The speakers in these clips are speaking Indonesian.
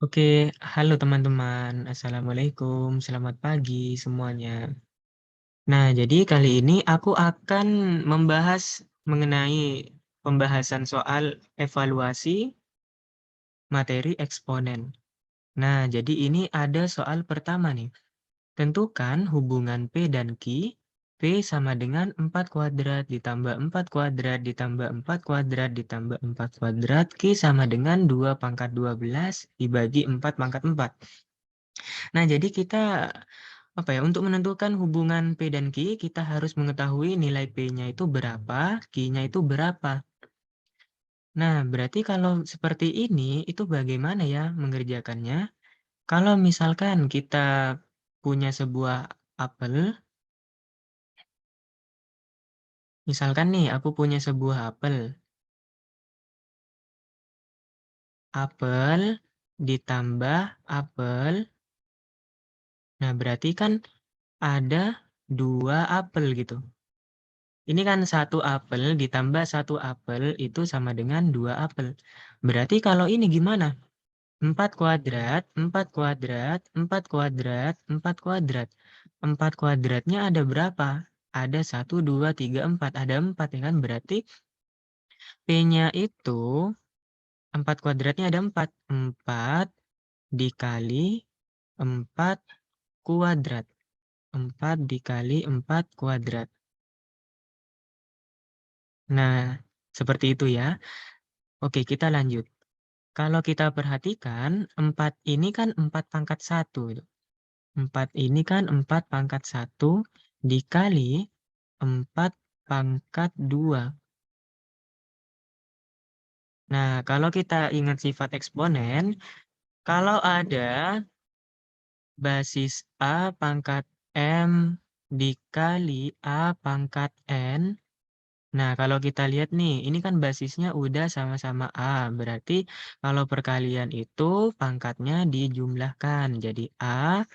Oke, halo teman-teman. Assalamualaikum, selamat pagi semuanya. Nah, jadi kali ini aku akan membahas mengenai pembahasan soal evaluasi materi eksponen. Nah, jadi ini ada soal pertama nih. Tentukan hubungan P dan Q. P sama dengan 4 kuadrat ditambah 4 kuadrat ditambah 4 kuadrat ditambah 4 kuadrat. Q sama dengan 2 pangkat 12 dibagi 4 pangkat 4. Nah, jadi kita untuk menentukan hubungan P dan Q, kita harus mengetahui nilai P-nya itu berapa, Q-nya itu berapa. Nah, berarti kalau seperti ini, itu bagaimana ya mengerjakannya? Kalau misalkan kita punya sebuah apel, misalkan nih, aku punya sebuah apel. Apel ditambah apel, nah berarti kan ada 2 apel gitu. Ini kan 1 apel ditambah 1 apel itu sama dengan 2 apel. Berarti kalau ini gimana? 4 kuadrat, 4 kuadrat, 4 kuadrat, 4 kuadrat. 4 kuadratnya ada berapa? Ada 1, 2, 3, 4. Ada 4 ya kan? Berarti P-nya itu 4 kuadratnya ada 4. 4 dikali 4 kuadrat. 4 dikali 4 kuadrat. Nah, seperti itu ya. Oke, kita lanjut. Kalau kita perhatikan, 4 ini kan 4 pangkat 1. 4 ini kan 4 pangkat 1 dikali 4 pangkat 2. Nah, kalau kita ingat sifat eksponen, kalau ada basis A pangkat M dikali A pangkat N. Nah, kalau kita lihat nih, ini kan basisnya udah sama-sama A. Berarti kalau perkalian itu pangkatnya dijumlahkan. Jadi A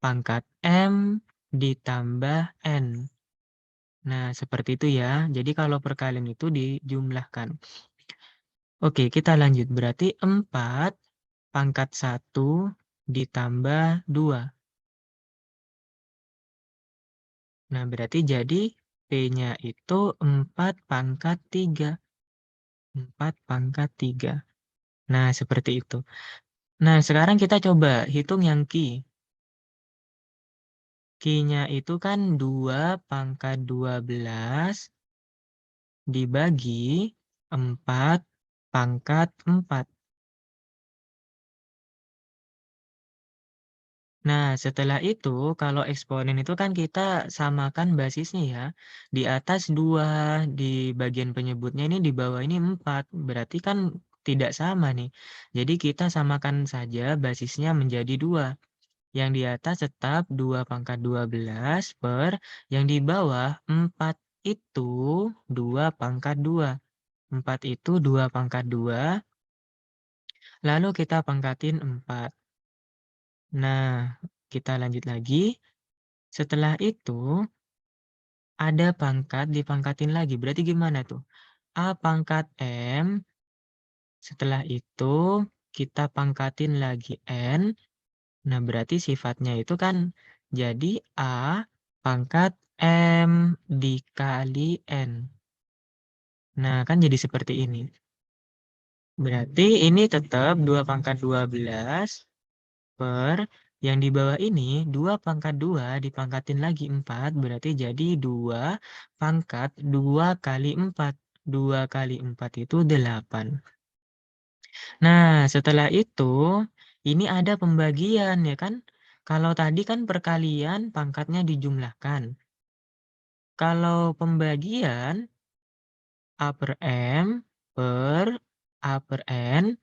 pangkat M ditambah N. Nah, seperti itu ya. Jadi kalau perkalian itu dijumlahkan. Oke, kita lanjut. Berarti 4 pangkat 1 ditambah 2. Nah, berarti jadi P-nya itu 4 pangkat 3. 4 pangkat 3. Nah, seperti itu. Nah, sekarang kita coba hitung yang Q. Q-nya itu kan 2 pangkat 12 dibagi 4 pangkat 4. Nah, setelah itu, kalau eksponen itu kan kita samakan basisnya ya. Di atas 2, di bagian penyebutnya ini, di bawah ini 4. Berarti kan tidak sama nih. Jadi kita samakan saja basisnya menjadi 2. Yang di atas tetap 2 pangkat 12 per yang di bawah 4 itu 2 pangkat 2. 4 itu 2 pangkat 2, lalu kita pangkatin 4. Nah, kita lanjut lagi. Setelah itu, ada pangkat dipangkatin lagi. Berarti gimana tuh? A pangkat M, setelah itu kita pangkatin lagi N. Nah, berarti sifatnya itu kan jadi A pangkat M dikali N. Nah, kan jadi seperti ini. Berarti ini tetap 2 pangkat 12 per yang di bawah ini 2 pangkat 2 dipangkatin lagi 4. Berarti jadi 2 pangkat 2 kali 4. 2 kali 4 itu 8. Nah, setelah itu, ini ada pembagian ya kan? Kalau tadi kan perkalian pangkatnya dijumlahkan. Kalau pembagian A per M per A per N.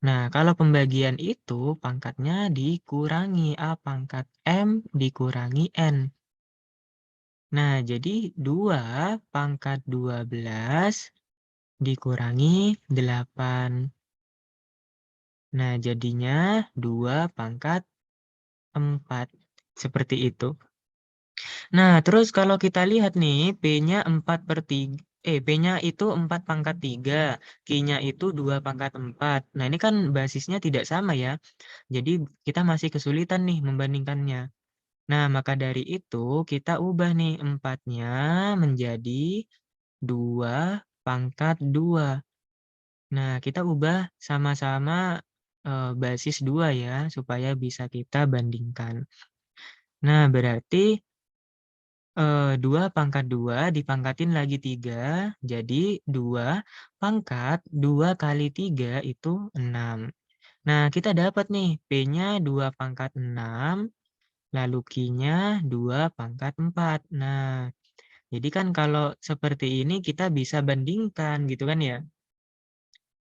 Nah, kalau pembagian itu pangkatnya dikurangi A pangkat M dikurangi N. Nah, jadi 2 pangkat 12 dikurangi 8. Nah, jadinya 2 pangkat 4. Seperti itu. Nah, terus kalau kita lihat nih, P-nya 4 per 3. P-nya itu 4 pangkat 3, Q-nya itu 2 pangkat 4. Nah, ini kan basisnya tidak sama ya. Jadi kita masih kesulitan nih membandingkannya. Nah, maka dari itu kita ubah nih 4-nya menjadi 2 pangkat 2. Nah, kita ubah sama-sama basis 2 ya, supaya bisa kita bandingkan. Nah, berarti 2 pangkat 2 dipangkatin lagi 3, jadi 2 pangkat 2 kali 3 itu 6. Nah, kita dapat nih P-nya 2 pangkat 6, lalu Q-nya 2 pangkat 4. Nah, jadi kan kalau seperti ini kita bisa bandingkan gitu kan ya.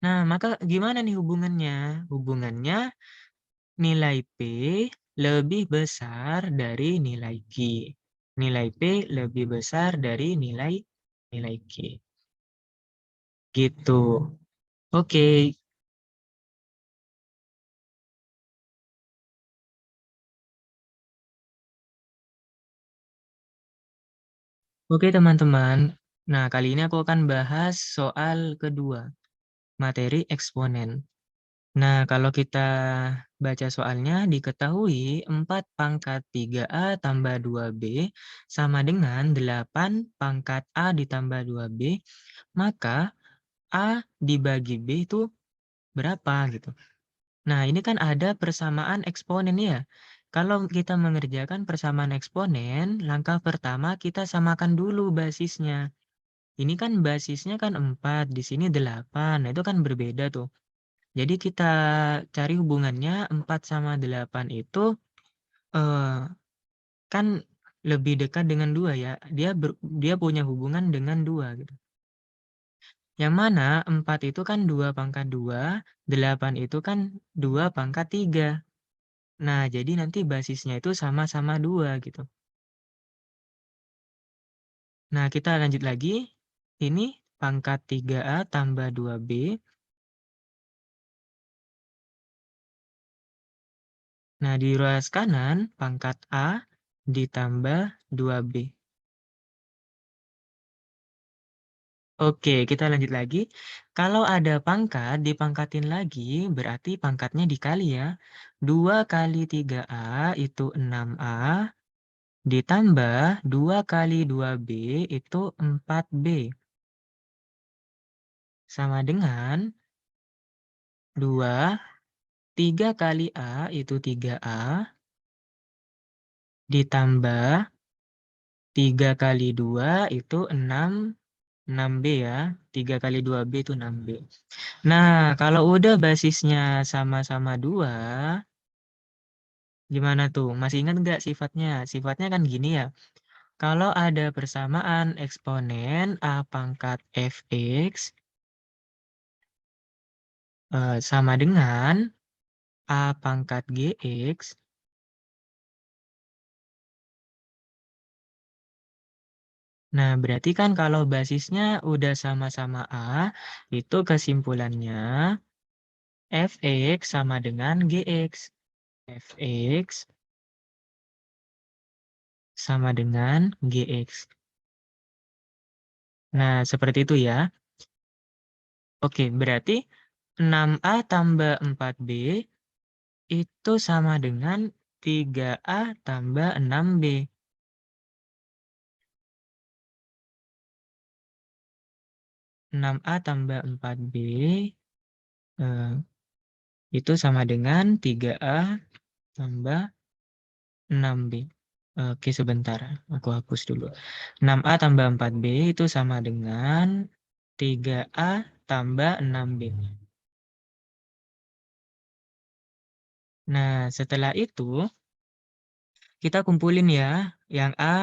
Nah, maka gimana nih hubungannya? Hubungannya nilai P lebih besar dari nilai Q. Nilai P lebih besar dari nilai Q. Gitu. Oke. Oke teman-teman. Nah, kali ini aku akan bahas soal kedua, materi eksponen. Nah, kalau kita baca soalnya, diketahui 4 pangkat 3A tambah 2B sama dengan 8 pangkat A ditambah 2B, maka A dibagi B itu berapa gitu. Nah, ini kan ada persamaan eksponen ya. Kalau kita mengerjakan persamaan eksponen, langkah pertama kita samakan dulu basisnya. Ini kan basisnya kan 4, di sini 8. Nah, itu kan berbeda tuh. Jadi kita cari hubungannya 4 sama 8 itu eh, kan lebih dekat dengan 2 ya. Dia punya hubungan dengan 2 gitu. Yang mana 4 itu kan 2 pangkat 2, 8 itu kan 2 pangkat 3. Nah, jadi nanti basisnya itu sama-sama 2 gitu. Nah, kita lanjut lagi. Ini pangkat 3A tambah 2B. Nah, di ruas kanan pangkat A ditambah 2B. Oke, kita lanjut lagi. Kalau ada pangkat, dipangkatin lagi, berarti pangkatnya dikali ya. 2 kali 3A itu 6A, ditambah 2 kali 2B itu 4B. Sama dengan 2, 3 kali A itu 3A, ditambah 3 kali 2 itu 6B ya. 3 kali 2B itu 6B. Nah, kalau udah basisnya sama-sama 2, gimana tuh? Masih ingat nggak sifatnya? Sifatnya kan gini ya. Kalau ada persamaan eksponen A pangkat Fx sama dengan A pangkat Gx, nah berarti kan kalau basisnya udah sama-sama A, itu kesimpulannya Fx sama dengan Gx. Fx sama dengan Gx. Nah, seperti itu ya. Oke, berarti 6A tambah 4B itu sama dengan 3A tambah 6B. 6A tambah 4B eh, itu sama dengan 3A tambah 6B. Oke, sebentar. Aku hapus dulu. 6A tambah 4B itu sama dengan 3A tambah 6B. Nah, setelah itu kita kumpulin ya. Yang A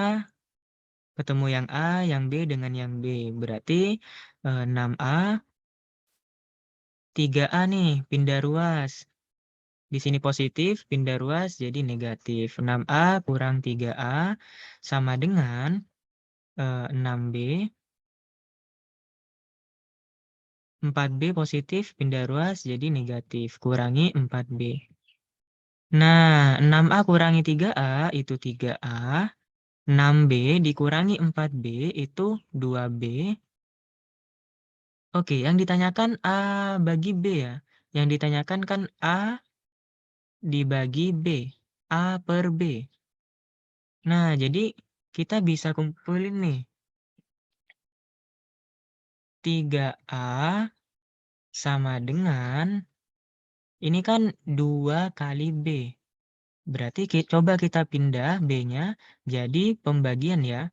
ketemu yang A, yang B dengan yang B. Berarti 6A, 3A nih, pindah ruas. Di sini positif, pindah ruas jadi negatif. 6A kurang 3A sama dengan 6B. 4B positif, pindah ruas jadi negatif. Kurangi 4B. Nah, 6A kurangi 3A itu 3A. 6B dikurangi 4B itu 2B. Oke, yang ditanyakan A bagi B ya. Yang ditanyakan kan A dibagi B, A per B. Nah, jadi kita bisa kumpulin nih, 3A sama dengan, ini kan 2 kali B. Berarti coba kita pindah B-nya jadi pembagian ya.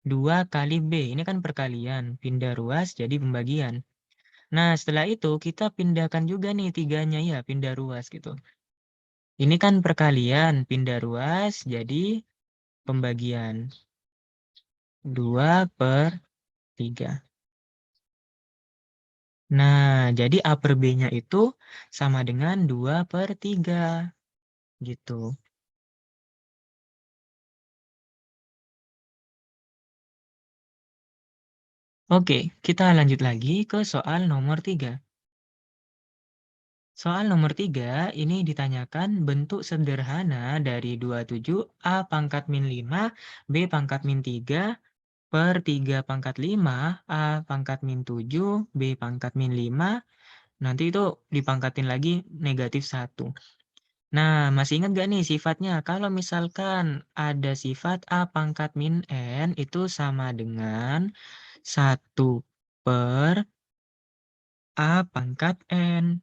2 kali B, ini kan perkalian. Pindah ruas jadi pembagian. Nah, setelah itu kita pindahkan juga nih 3-nya ya, pindah ruas gitu. Ini kan perkalian, pindah ruas jadi pembagian. 2 per 3. Nah, jadi A per B-nya itu sama dengan 2 per 3. Gitu. Oke, kita lanjut lagi ke soal nomor 3. Soal nomor 3 ini ditanyakan bentuk sederhana dari 27 A pangkat min 5 B pangkat min 3 per 3 pangkat 5 A pangkat min 7 B pangkat min 5. Nanti itu dipangkatin lagi negatif 1. Nah, masih ingat gak nih sifatnya? Kalau misalkan ada sifat A pangkat min N itu sama dengan 1 per A pangkat N.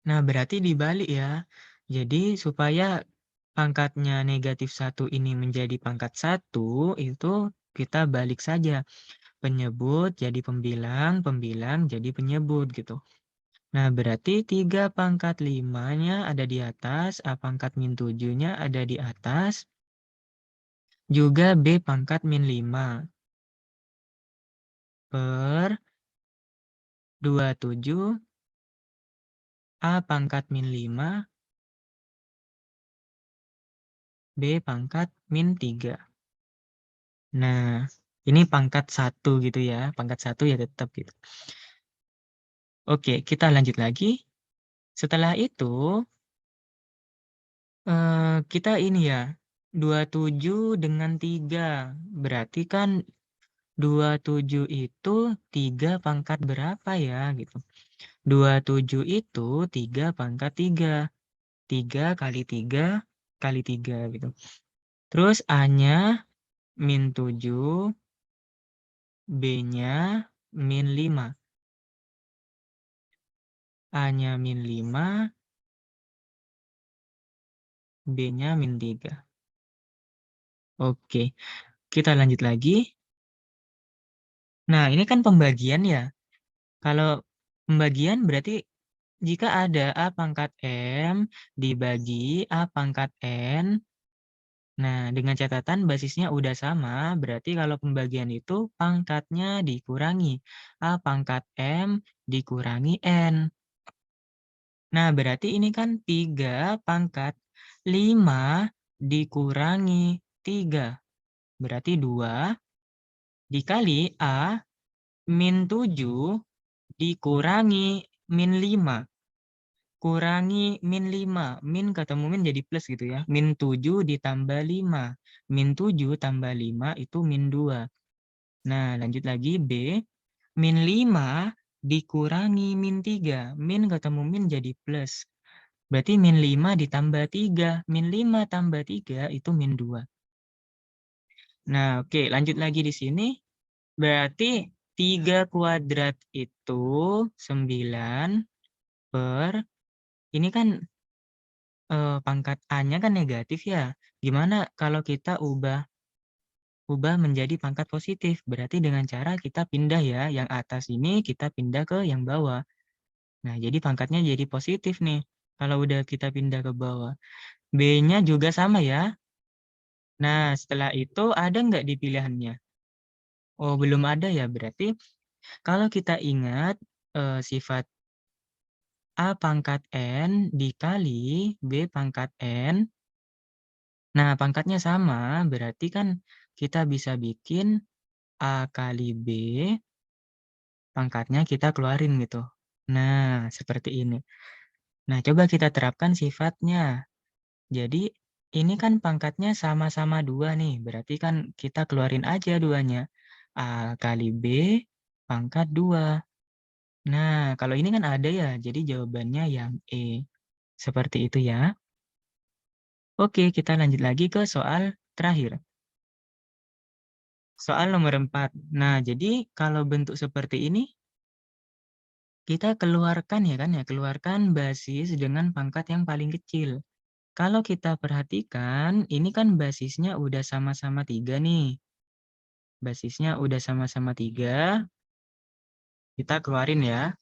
Nah, berarti dibalik ya. Jadi, supaya pangkatnya negatif 1 ini menjadi pangkat 1, itu kita balik saja. Penyebut jadi pembilang, pembilang jadi penyebut gitu. Nah, berarti 3 pangkat 5-nya ada di atas, A pangkat min 7-nya ada di atas, juga B pangkat min 5 per 27 A pangkat min 5 B pangkat min 3. Nah, ini pangkat 1 gitu ya. Pangkat 1 ya tetap gitu. Oke, kita lanjut lagi. Setelah itu, kita ini ya, 27 dengan 3. Berarti kan 27 itu 3 pangkat berapa ya gitu. 27 itu 3 pangkat 3. 3 kali 3 kali 3 gitu. Terus A-nya min 7, B-nya min 5. A-nya min 5, B-nya min 3. Oke, kita lanjut lagi. Nah, ini kan pembagian ya. Kalau pembagian berarti jika ada A pangkat M dibagi A pangkat N. Nah, dengan catatan basisnya udah sama, berarti kalau pembagian itu pangkatnya dikurangi. A pangkat M dikurangi N. Nah, berarti ini kan 3 pangkat 5 dikurangi 3. Berarti 2 dikali A min 7 dikurangi min 5. Kurangi min 5. Min ketemu min jadi plus gitu ya. Min 7 ditambah 5. Min 7 tambah 5 itu min 2. Nah, lanjut lagi B. Min 5 dikurangi min 3. Min ketemu min jadi plus. Berarti min 5 ditambah 3. Min 5 tambah 3 itu min 2. Nah, oke, lanjut lagi di sini. Berarti 3 kuadrat itu 9 per, ini kan pangkat A-nya kan negatif ya. Gimana kalau kita ubah menjadi pangkat positif? Berarti dengan cara kita pindah ya, yang atas ini kita pindah ke yang bawah. Nah, jadi pangkatnya jadi positif nih, kalau udah kita pindah ke bawah. B-nya juga sama ya. Nah, setelah itu ada nggak di pilihannya? Oh, belum ada ya, berarti kalau kita ingat sifat A pangkat N dikali B pangkat N. Nah, pangkatnya sama, berarti kan kita bisa bikin A kali B, pangkatnya kita keluarin gitu. Nah, seperti ini. Nah, coba kita terapkan sifatnya. Jadi, ini kan pangkatnya sama-sama 2 nih, berarti kan kita keluarin aja duanya. A kali B pangkat 2. Nah, kalau ini kan ada ya, jadi jawabannya yang E. Seperti itu ya. Oke, kita lanjut lagi ke soal terakhir. Soal nomor 4. Nah, jadi kalau bentuk seperti ini, kita keluarkan ya kan ya, keluarkan basis dengan pangkat yang paling kecil. Kalau kita perhatikan, ini kan basisnya udah sama-sama 3 nih. Basisnya udah sama-sama 3, kita keluarin ya.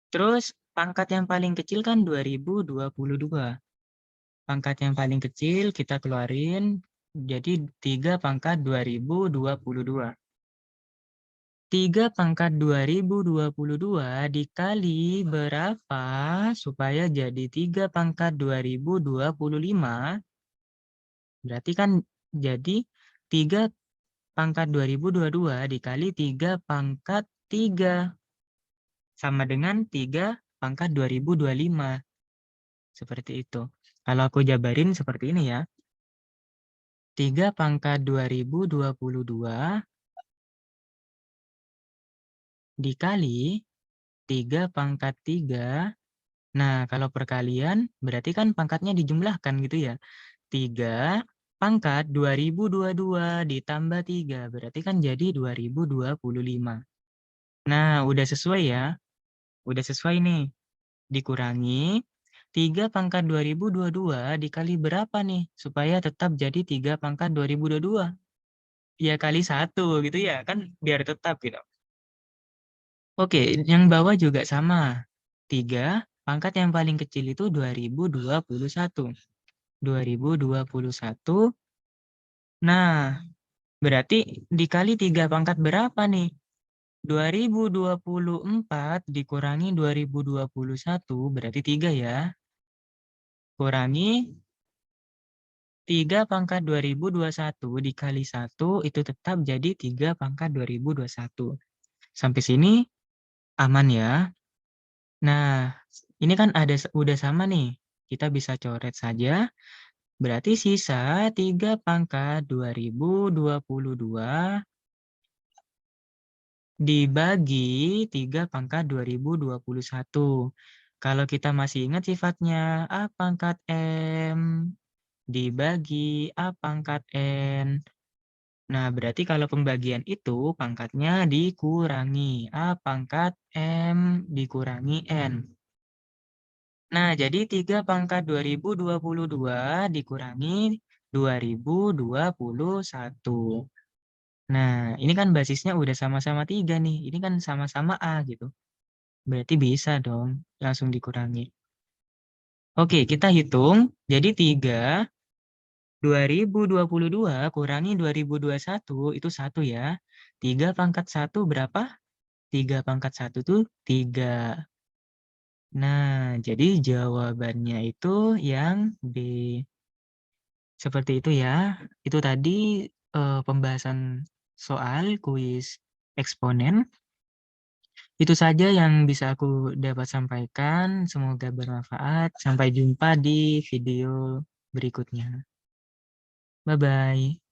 Terus pangkat yang paling kecil kan 2022. Pangkat yang paling kecil kita keluarin, jadi 3 pangkat 2022. 3 pangkat 2022 dikali berapa supaya jadi 3 pangkat 2025? Berarti kan jadi 3 pangkat 2022 dikali 3 pangkat 3 sama dengan 3 pangkat 2025. Seperti itu. Kalau aku jabarin seperti ini ya. 3 pangkat 2022 dikali 3 pangkat 3. Nah, kalau perkalian berarti kan pangkatnya dijumlahkan gitu ya. 3 pangkat 2022 ditambah 3. Berarti kan jadi 2025. Nah, udah sesuai ya. Udah sesuai nih. Dikurangi 3 pangkat 2022 dikali berapa nih? Supaya tetap jadi 3 pangkat 2022. Ya kali 1 gitu ya. Kan biar tetap gitu. Oke, yang bawah juga sama. 3 pangkat yang paling kecil itu 2021. 2021. Nah, berarti dikali 3 pangkat berapa nih? 2024 dikurangi 2021 berarti 3 ya. Kurangi 3 pangkat 2021 dikali 1 itu tetap jadi 3 pangkat 2021. Sampai sini aman ya. Nah, ini kan udah sama nih. Kita bisa coret saja. Berarti sisa 3 pangkat 2022 dibagi 3 pangkat 2021. Kalau kita masih ingat sifatnya A pangkat M dibagi A pangkat N. Nah, berarti kalau pembagian itu pangkatnya dikurangi. A pangkat M dikurangi N. Nah, jadi 3 pangkat 2022 dikurangi 2021. Nah, ini kan basisnya udah sama-sama 3 nih. Ini kan sama-sama A gitu. Berarti bisa dong langsung dikurangi. Oke, kita hitung. Jadi 3, 2022 kurangi 2021 itu 1 ya. 3 pangkat 1 berapa? 3 pangkat 1 tuh 3. Nah, jadi jawabannya itu yang B. Seperti itu ya. Itu tadi pembahasan soal kuis eksponen. Itu saja yang bisa aku dapat sampaikan. Semoga bermanfaat. Sampai jumpa di video berikutnya. Bye-bye.